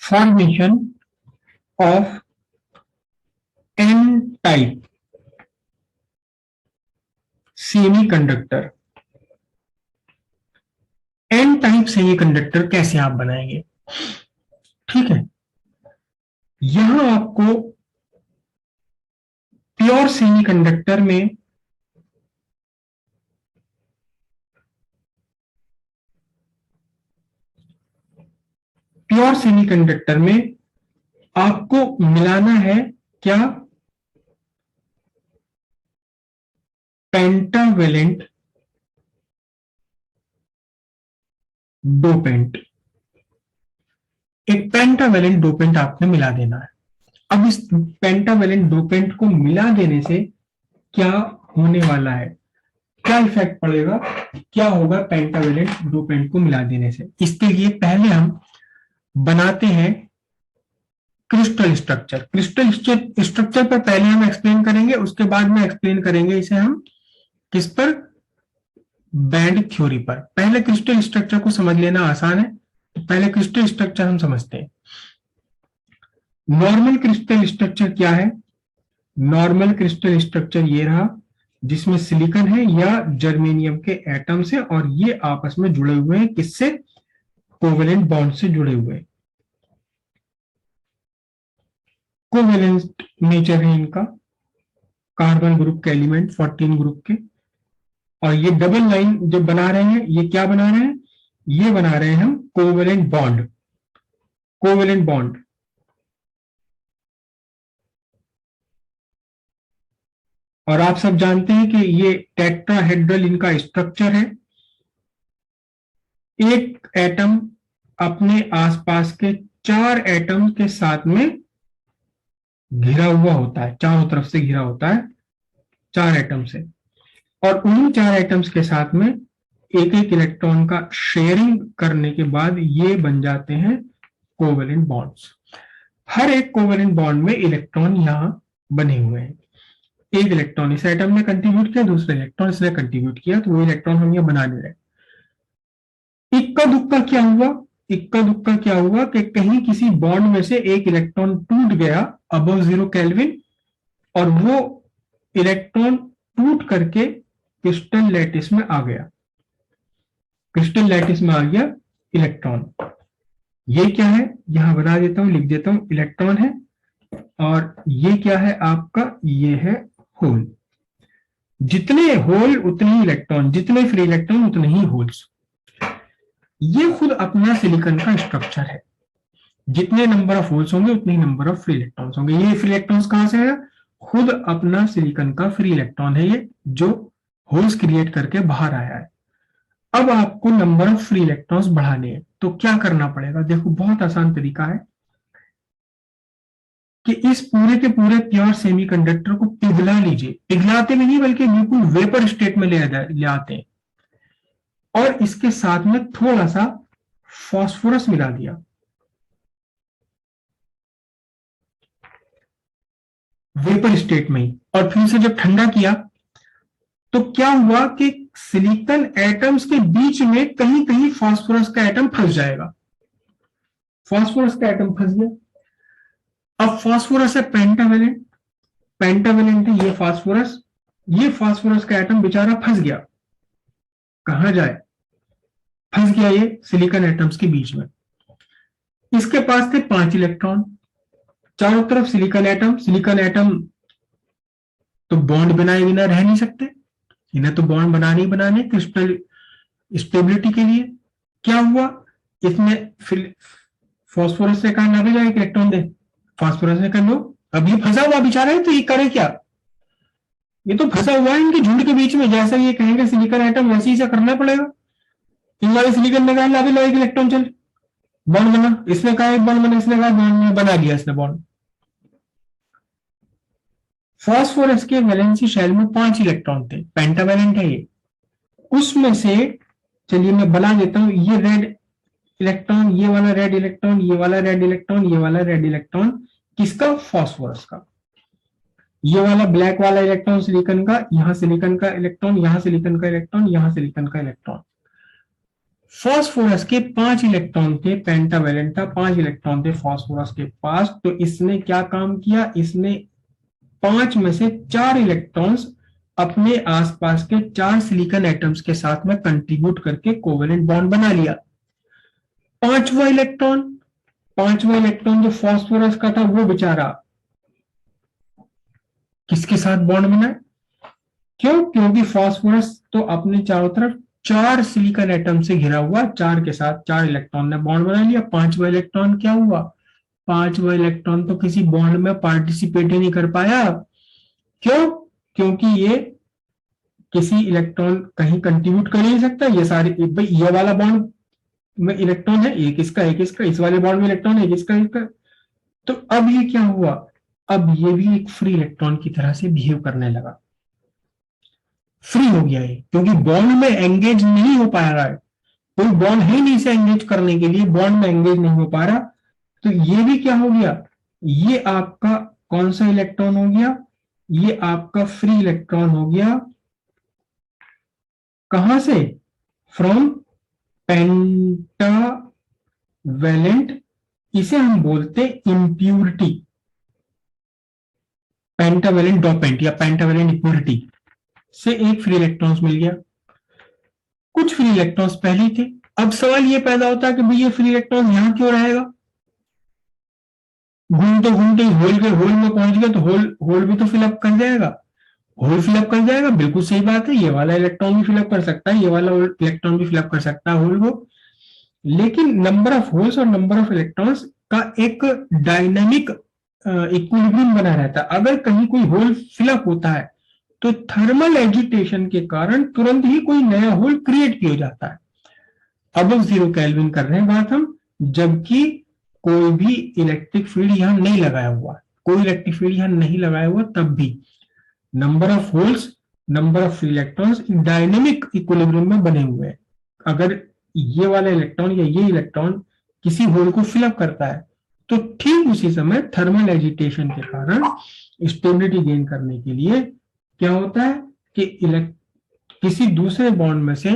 Formation of N type semiconductor. N type semiconductor कैसे आप बनाएंगे? ठीक है, यहां आपको प्योर सेमीकंडक्टर में आपको मिलाना है क्या? Pentavalent dopant. एक पेंटावेलेंट डोपेंट आपने मिला देना है। अब इस पेंटावेलेंट डोपेंट को मिला देने से क्या होने वाला है, क्या इफेक्ट पड़ेगा, क्या होगा पेंटावेलेंट डोपेंट को मिला देने से? इसके लिए पहले हम बनाते हैं क्रिस्टल स्ट्रक्चर। क्रिस्टल स्ट्रक्चर पर पहले हम एक्सप्लेन करेंगे, उसके बाद में एक्सप्लेन करेंगे इसे हम किस पर, बैंड थ्योरी पर। पहले क्रिस्टल स्ट्रक्चर को समझ लेना आसान है, तो पहले क्रिस्टल स्ट्रक्चर हम समझते हैं। नॉर्मल क्रिस्टल स्ट्रक्चर क्या है? नॉर्मल क्रिस्टल स्ट्रक्चर ये रहा, जिसमें सिलिकॉन है या जर्मेनियम के एटम्स है और ये आपस में जुड़े हुए हैं, किससे? कोवेलेंट बॉन्ड से जुड़े हुए हैं। कोवेलेंट नेचर है इनका, कार्बन ग्रुप के एलिमेंट 14 ग्रुप के। और ये डबल लाइन जो बना रहे हैं, ये क्या बना रहे हैं? ये बना रहे हैं हम कोवेलेंट बॉन्ड। कोवेलेंट बॉन्ड और आप सब जानते हैं कि ये टेट्राहेड्रल इनका स्ट्रक्चर है। एक एटम अपने आसपास के 4 एटम के साथ में घिरा हुआ होता है, चारों तरफ से घिरा होता है 4 एटम से, और उन्हीं 4 एटम्स के साथ में एक एक इलेक्ट्रॉन का शेयरिंग करने के बाद ये बन जाते हैं कोवेलेंट बॉन्ड्स। हर एक कोवेलेंट बॉन्ड में इलेक्ट्रॉन यहां बने हुए हैं। एक इलेक्ट्रॉन इस एटम ने कंट्रीब्यूट किया, दूसरा इलेक्ट्रॉन इसने कंट्रीब्यूट किया, तो वो इलेक्ट्रॉन हम यहाँ बना ले रहे हैं। इक्का दुक्का क्या हुआ? इक्का दुक्का क्या हुआ कि कहीं किसी बॉन्ड में से एक इलेक्ट्रॉन टूट गया अबव 0 केल्विन, और वो इलेक्ट्रॉन टूट करके क्रिस्टल लैटिस में आ गया। क्रिस्टल लैटिस में आ गया इलेक्ट्रॉन। ये क्या है? यहां बना देता हूं, लिख देता हूं, इलेक्ट्रॉन है। और ये क्या है आपका? ये है होल। जितने होल उतने ही इलेक्ट्रॉन, जितने फ्री इलेक्ट्रॉन उतने ही होल्स। ये खुद अपना सिलिकॉन का स्ट्रक्चर है। जितने नंबर ऑफ होल्स होंगे उतने ही नंबर ऑफ फ्री इलेक्ट्रॉन्स होंगे। ये फ्री इलेक्ट्रॉन्स कहां से है? खुद अपना सिलिकॉन का फ्री इलेक्ट्रॉन है ये, जो होल्स क्रिएट करके बाहर आया है। अब आपको नंबर ऑफ फ्री इलेक्ट्रॉन्स बढ़ाने हैं, तो क्या करना पड़ेगा? देखो, बहुत आसान तरीका है कि इस पूरे के पूरे प्योर सेमीकंडक्टर को पिघला लीजिए। पिघलाते भी नहीं, बल्कि बिल्कुल वेपर स्टेट में ले आते हैं, और इसके साथ में थोड़ा सा फास्फोरस मिला दिया। वेपर स्टेट में ही, और फिर से जब ठंडा किया तो क्या हुआ कि सिलिकॉन एटम्स के बीच में कहीं कहीं फास्फोरस का एटम फंस जाएगा। फास्फोरस का एटम फंस गया। अब फास्फोरस है पेंटावेलेंट, पेंटावेलेंट है ये फास्फोरस। ये फास्फोरस का एटम बेचारा फंस गया। कहां जाए? फंस गया ये सिलिकॉन एटम्स के बीच में। इसके पास थे 5 इलेक्ट्रॉन, चारों तरफ सिलिकॉन एटम। सिलिकॉन एटम तो बॉन्ड बनाए बिना रह नहीं सकते, इन्हें तो बॉन्ड बनाने ही बनाने क्रिस्टल स्टेबिलिटी के लिए। क्या हुआ? इसने फिर फास्फोरस से कहा ना भेजा एक इलेक्ट्रॉन दे, फास्फोरस ने कहा लो। अब ये फंसा हुआ बेचारा है, तो ये करे क्या? ये तो फंसा हुआ है इनके झुंड के बीच में। जैसा ये कहेंगे सिलिकॉन एटम, वैसे ही करना पड़ेगा। इन वाले सिलिकॉन ने कहा ला भी लो एक इलेक्ट्रॉन, चल बॉन्ड बना। इसने कहा एक बॉन्ड बना, इसने कहा बॉन्ड बना लिया इसने बॉन्ड। फास्फोरस के वैलेंसी शेल में 5 इलेक्ट्रॉन थे, पेंटावेलेंट है ये। उसमें से चलिए मैं बना देता हूं, ये रेड इलेक्ट्रॉन, ये वाला रेड इलेक्ट्रॉन, ये वाला रेड इलेक्ट्रॉन, ये वाला रेड इलेक्ट्रॉन किसका? फास्फोरस का। ये वाला ब्लैक वाला इलेक्ट्रॉन सिलिकॉन का, यहां सिलिकॉन का इलेक्ट्रॉन, यहां सिलिकॉन का इलेक्ट्रॉन, यहां सिलिकॉन का इलेक्ट्रॉन। फास्फोरस के 5 इलेक्ट्रॉन थे, पेंटावेलेंट था, 5 इलेक्ट्रॉन थे फास्फोरस के पास। तो इसने क्या काम किया, इसने 5 में से 4 इलेक्ट्रॉन्स अपने आसपास के 4 सिलिकॉन एटम्स के साथ में कंट्रीब्यूट करके कोवेलेंट बॉन्ड बना लिया। पांचवा इलेक्ट्रॉन, पांचवा इलेक्ट्रॉन जो फास्फोरस का था वो बेचारा किसके साथ बॉन्ड बना? क्यों? क्योंकि फास्फोरस तो अपने चारों तरफ 4 सिलिकॉन एटम से घिरा हुआ, 4 के साथ 4 इलेक्ट्रॉन ने बॉन्ड बना लिया। पांचवा इलेक्ट्रॉन क्या हुआ? पांचवा इलेक्ट्रॉन तो किसी बॉन्ड में पार्टिसिपेट ही नहीं कर पाया। क्यों? क्योंकि ये किसी इलेक्ट्रॉन कहीं कंट्रीब्यूट कर ही नहीं सकता। ये सारे भाई ये वाला बॉन्ड में इलेक्ट्रॉन है, एक इसका एक इसका, इस वाले बॉन्ड में इलेक्ट्रॉन है एक इसका इसका। तो अब ये क्या हुआ? अब ये भी एक फ्री इलेक्ट्रॉन की तरह से बिहेव करने लगा, फ्री हो गया है, क्योंकि बॉन्ड में एंगेज नहीं हो पा रहा है, कोई बॉन्ड है नहीं इसे एंगेज करने के लिए, बॉन्ड में एंगेज नहीं हो पा रहा। तो ये भी क्या हो गया? ये आपका कौन सा इलेक्ट्रॉन हो गया? ये आपका फ्री इलेक्ट्रॉन हो गया। कहां से? फ्रॉम पेंटावेलेंट, इसे हम बोलते इंप्यूरिटी, पेंटावेलेंट डोपेंट या पेंटावेलेंट इम्प्यूरिटी से एक फ्री इलेक्ट्रॉन्स मिल गया। कुछ फ्री इलेक्ट्रॉन्स पहले ही थे। अब सवाल ये पैदा होता है कि भाई ये फ्री इलेक्ट्रॉन यहां क्यों रहेगा? घूमते घूमते होल के होल में पहुंच गया तो होल होल भी तो फिलअप कर जाएगा, होल फिलअप कर जाएगा। बिल्कुल सही बात है, ये वाला इलेक्ट्रॉन भी फिलअप कर सकता है, ये वाला इलेक्ट्रॉन भी फिलअप कर सकता है होल को। लेकिन नंबर ऑफ होल्स और नंबर ऑफ इलेक्ट्रॉन्स का एक डायनामिक इक्विलिब्रियम बना रहता है। अगर कहीं कोई होल फिलअप होता है तो थर्मल एजिटेशन के कारण तुरंत ही कोई नया होल क्रिएट किया जाता है। अब 0 केल्विन कर रहे हैं बात हम, जबकि कोई भी इलेक्ट्रिक फील्ड यहां नहीं लगाया हुआ, कोई इलेक्ट्रिक फील्ड यहां नहीं लगाया हुआ, तब भी number of holes, number of free electrons dynamic equilibrium में बने हुए हैं। अगर ये वाला इलेक्ट्रॉन या ये इलेक्ट्रॉन किसी होल को फिलअप करता है तो ठीक उसी समय थर्मल एजिटेशन के कारण स्टेबिलिटी गेन करने के लिए क्या होता है कि किसी दूसरे बॉन्ड में से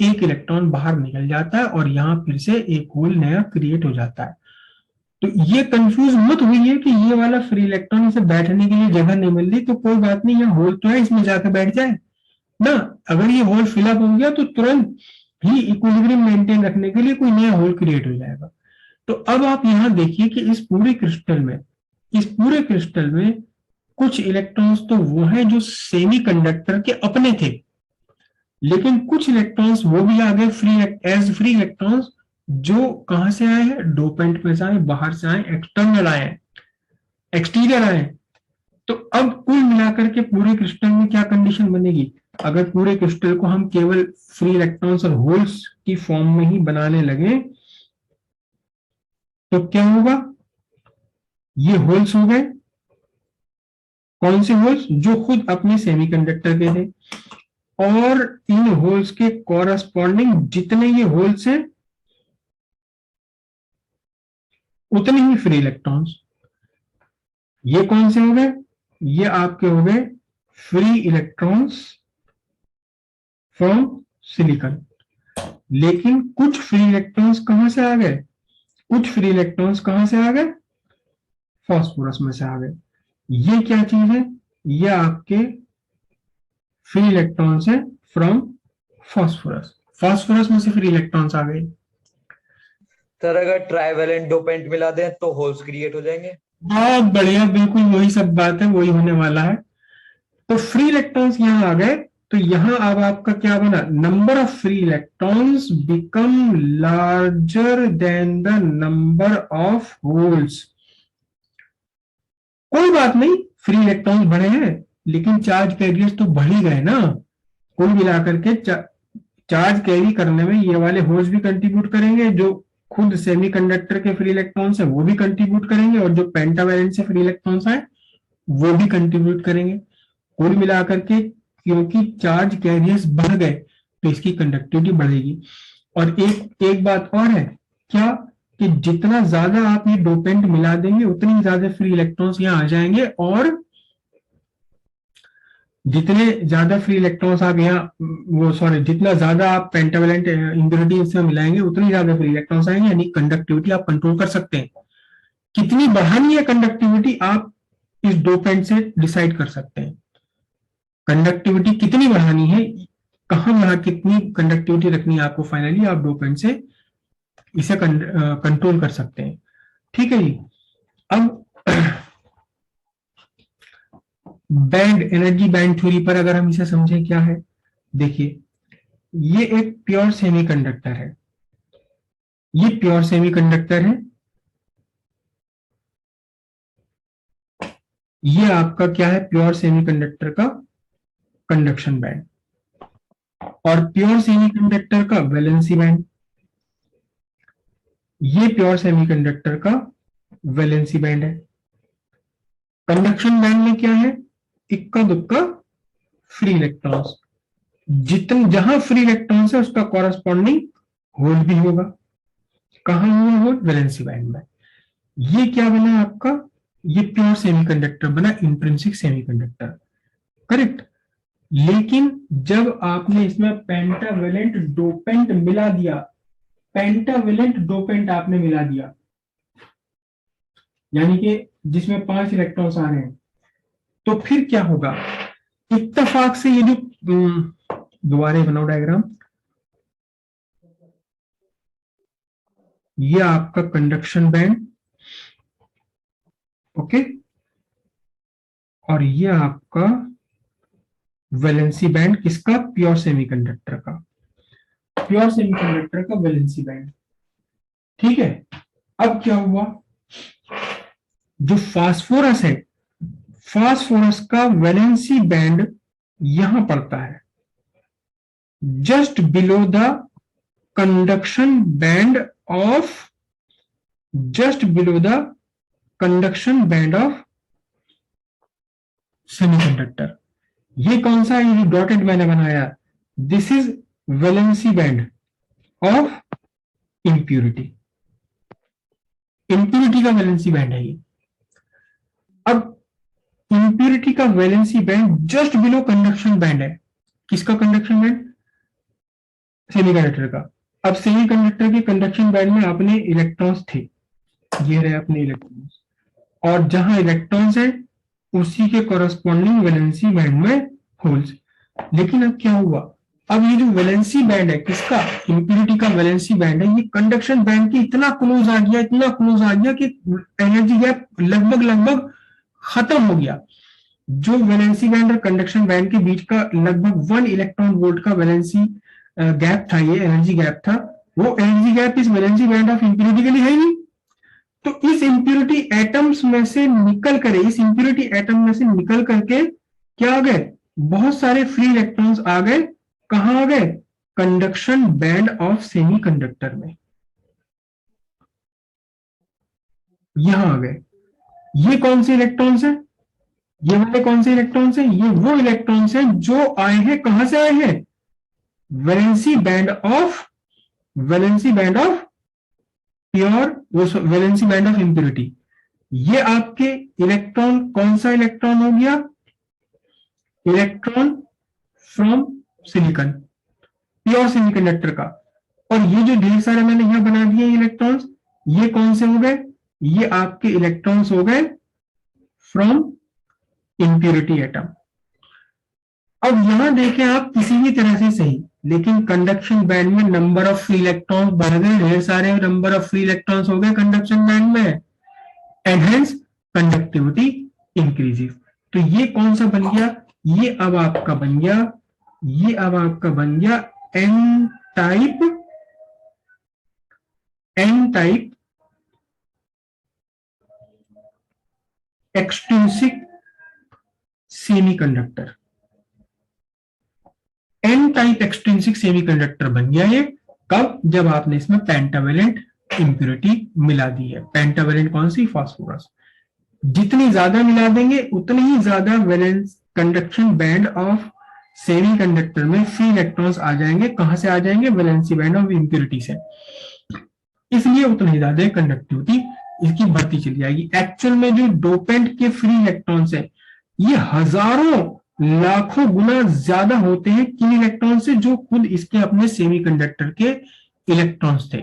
एक इलेक्ट्रॉन बाहर निकल जाता है और यहां फिर से एक होल नया क्रिएट हो जाता है। तो ये कंफ्यूज मत हुई कि ये वाला फ्री इलेक्ट्रॉन इसे बैठने के लिए जगह नहीं मिल रही, तो कोई बात नहीं, यहाँ होल तो है, इसमें जाकर बैठ जाए ना। अगर ये होल फिलअप हो गया तो तुरंत ही इक्विलिब्रियम मेंटेन रखने के लिए कोई नया होल क्रिएट हो जाएगा। तो अब आप यहां देखिए कि इस पूरे क्रिस्टल में कुछ इलेक्ट्रॉन्स तो वो हैं जो सेमीकंडक्टर के अपने थे, लेकिन कुछ इलेक्ट्रॉन्स वो भी आ गए फ्री इलेक्ट्रॉन्स, जो कहां से आए हैं? डोपेंट में से आए, बाहर से आए, एक्सटर्नल आए, एक्सटीरियर आए। तो अब कुल मिलाकर के पूरे क्रिस्टल में क्या कंडीशन बनेगी? अगर पूरे क्रिस्टल को हम केवल फ्री इलेक्ट्रॉन्स और होल्स की फॉर्म में ही बनाने लगे तो क्या होगा? ये होल्स हो गए, कौन से होल्स? जो खुद अपने सेमीकंडक्टर के थे, और इन होल्स के कॉरस्पॉन्डिंग जितने ये होल्स हैं उतने ही फ्री इलेक्ट्रॉन्स। ये कौन से हो गए? ये आपके हो गए फ्री इलेक्ट्रॉन्स फ्रॉम सिलिकॉन। लेकिन कुछ फ्री इलेक्ट्रॉन्स कहां से आ गए? कुछ फ्री इलेक्ट्रॉन्स कहां से आ गए? फास्फोरस में से आ गए। ये क्या चीज है? ये आपके फ्री इलेक्ट्रॉन्स है फ्रॉम फास्फोरस, फास्फोरस में से फ्री इलेक्ट्रॉन्स आ गए। सर अगर ट्राइवेलेंट डोपेंट मिला दें तो होल्स क्रिएट हो जाएंगे। बहुत बढ़िया, बिल्कुल वही सब बात है, वही होने वाला है। तो फ्री इलेक्ट्रॉन्स यहां आ गए, तो यहां अब आपका क्या बना? Number of free electrons become larger than the number of holes. कोई बात नहीं, फ्री इलेक्ट्रॉन्स बढ़े हैं लेकिन चार्ज कैरियर्स तो बढ़ ही गए ना। कुल मिलाकर के चार्ज कैरी करने में ये वाले होल्स भी कंट्रीब्यूट करेंगे, जो खुद सेमीकंडक्टर के फ्री इलेक्ट्रॉन्स है वो भी कंट्रीब्यूट करेंगे, और जो पेंटावेलेंट से फ्री इलेक्ट्रॉन्स है वो भी कंट्रीब्यूट करेंगे। कुल मिलाकर के क्योंकि चार्ज कैरियर्स बढ़ गए तो इसकी कंडक्टिविटी बढ़ेगी। और एक बात और है क्या, कि जितना ज्यादा आप ये डोपेंट मिला देंगे उतनी ज्यादा फ्री इलेक्ट्रॉन्स यहाँ आ जाएंगे, और जितने ज्यादा फ्री इलेक्ट्रॉन्स आप यहाँ वो सॉरी जितना ज्यादा आप पेंटावेलेंट इम्प्योरिटी इसमें मिलाएंगे उतनी ज्यादा फ्री इलेक्ट्रॉन्स आएंगे, यानी कंडक्टिविटी आप कंट्रोल कर सकते हैं। कितनी बढ़ानी है कंडक्टिविटी आप इस डोपेंट से डिसाइड कर सकते हैं। कंडक्टिविटी कितनी बढ़ानी है, कहां बढ़ा कितनी कंडक्टिविटी रखनी है आपको, फाइनली आप डोपेंट से इसे कंट्रोल कर सकते हैं। ठीक है जी। अब बैंड एनर्जी बैंड थ्योरी पर अगर हम इसे समझें क्या है, देखिए ये एक प्योर सेमीकंडक्टर है, ये प्योर सेमीकंडक्टर है, ये आपका क्या है, प्योर सेमीकंडक्टर का कंडक्शन बैंड, और प्योर सेमीकंडक्टर का वैलेंसी बैंड, ये प्योर सेमीकंडक्टर का वैलेंसी बैंड है। कंडक्शन बैंड में क्या है, इक्का दुक्का फ्री इलेक्ट्रॉन्स, जितने जहां फ्री इलेक्ट्रॉन्स है उसका कॉरस्पॉन्डिंग होल भी होगा। कहां होल होल, वैलेंसी बैंड में। ये क्या बना आपका, ये प्योर सेमीकंडक्टर बना, इंट्रिंसिक सेमीकंडक्टर, करेक्ट। लेकिन जब आपने इसमें पेंटावेलेंट डोपेंट मिला दिया, पेंटावेलेंट डोपेंट आपने मिला दिया, यानी कि जिसमें 5 इलेक्ट्रॉन्स आ रहे हैं, तो फिर क्या होगा, इत्तेफाक से ये जो दोबारा बनाओ डायग्राम, ये आपका कंडक्शन बैंड, ओके, और ये आपका वैलेंसी बैंड, किसका, प्योर सेमीकंडक्टर का, प्योर सेमीकंडक्टर का वैलेंसी बैंड। ठीक है। अब क्या हुआ, जो फास्फोरस है, फास्फोरस का वैलेंसी बैंड यहां पड़ता है, just below the conduction band of, just below the conduction band of semiconductor. ये कौन सा है, ये डॉटेड मैंने बनाया, this is valency band of impurity, impurity का वैलेंसी बैंड है ये। अब इंप्यूरिटी का valency band just below conduction band है, किसका कंडक्शन बैंड, सेमीकंडक्टर का। अब सेमीकंडक्टर के कंडक्शन बैंड में अपने इलेक्ट्रॉन्स थे, ये रहे अपने इलेक्ट्रॉन्स, और जहां इलेक्ट्रॉन्स है उसी के कॉरस्पॉन्डिंग वैलेंसी बैंड में होल्स। लेकिन अब क्या हुआ, अब ये जो वैलेंसी बैंड है किसका, इंप्यूरिटी का वैलेंसी बैंड है, ये कंडक्शन बैंड के इतना क्लोज आ गया, इतना क्लोज आ गया कि एनर्जी गैप लगभग लगभग खत्म हो गया। जो वैलेंसी बैंड और कंडक्शन बैंड के बीच का लगभग 1 इलेक्ट्रॉन वोल्ट का वैलेंसी गैप था, ये एनर्जी गैप था, वो एनर्जी गैप इस वैलेंसी बैंड ऑफ इंप्यूरिटी के लिए है ही नहीं। तो इस इंप्यूरिटी एटम्स में से निकल कर, इस इंप्यूरिटी एटम में से निकल करके क्या आ गए, बहुत सारे फ्री इलेक्ट्रॉन्स आ गए, कहां आ गए, कंडक्शन बैंड ऑफ सेमीकंडक्टर में, यहां आ गए। ये कौन से इलेक्ट्रॉन्स हैं, ये वाले कौन से इलेक्ट्रॉन्स हैं, ये वो इलेक्ट्रॉन्स हैं जो आए हैं, कहां से आए हैं, valency band of, valency band of pure, valency band of impurity. ये आपके इलेक्ट्रॉन, कौन सा इलेक्ट्रॉन हो गया, electron from silicon, pure semiconductor का। और ये जो ढेर सारे मैंने यहां बना दिए इलेक्ट्रॉन्स, ये कौन से हो गए, ये आपके इलेक्ट्रॉन्स हो गए फ्रॉम इंप्यूरिटी एटम। अब यहां देखें आप किसी भी तरह से सही, लेकिन कंडक्शन बैंड में नंबर ऑफ फ्री इलेक्ट्रॉन्स बढ़ गए, ढेर सारे नंबर ऑफ फ्री इलेक्ट्रॉन्स हो गए कंडक्शन बैंड में, एंड हेंस कंडक्टिविटी इंक्रीजेस। तो ये कौन सा बन गया, ये अब आपका बन गया, ये अब आपका बन गया N type, N type extrinsic semiconductor, N type extrinsic semiconductor बन गया ये, कब, जब आपने इसमें पेंटावेलेंट इंप्यूरिटी मिला दी है। पेंटावेलेंट कौन सी, फास्फोरस। जितनी ज्यादा मिला देंगे उतनी ही ज्यादा valence conduction band of semiconductor में फ्री इलेक्ट्रॉन्स आ जाएंगे, कहां से आ जाएंगे, वैलेंसी बैंड ऑफ इंप्यूरिटी से, इसलिए उतनी ही ज्यादा कंडक्टिविटी इसकी बढ़ती चली जाएगी। एक्चुअल में जो डोपेंट के फ्री इलेक्ट्रॉन्स है ये हजारों लाखों गुना ज्यादा होते हैं किन इलेक्ट्रॉन से, जो खुद इसके अपने सेमीकंडक्टर के इलेक्ट्रॉन्स थे।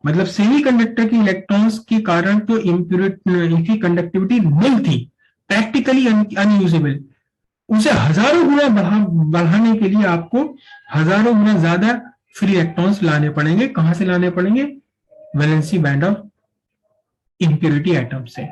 मतलब सेमीकंडक्टर के इलेक्ट्रॉन्स के कारण तो इनकी कंडक्टिविटी निल थी, प्रैक्टिकली अनयूजेबल, उसे हजारों गुना बढ़ाने के लिए आपको हजारों गुना ज्यादा फ्री इलेक्ट्रॉन्स लाने पड़ेंगे। कहां से लाने पड़ेंगे? Valency band of impurity atom से।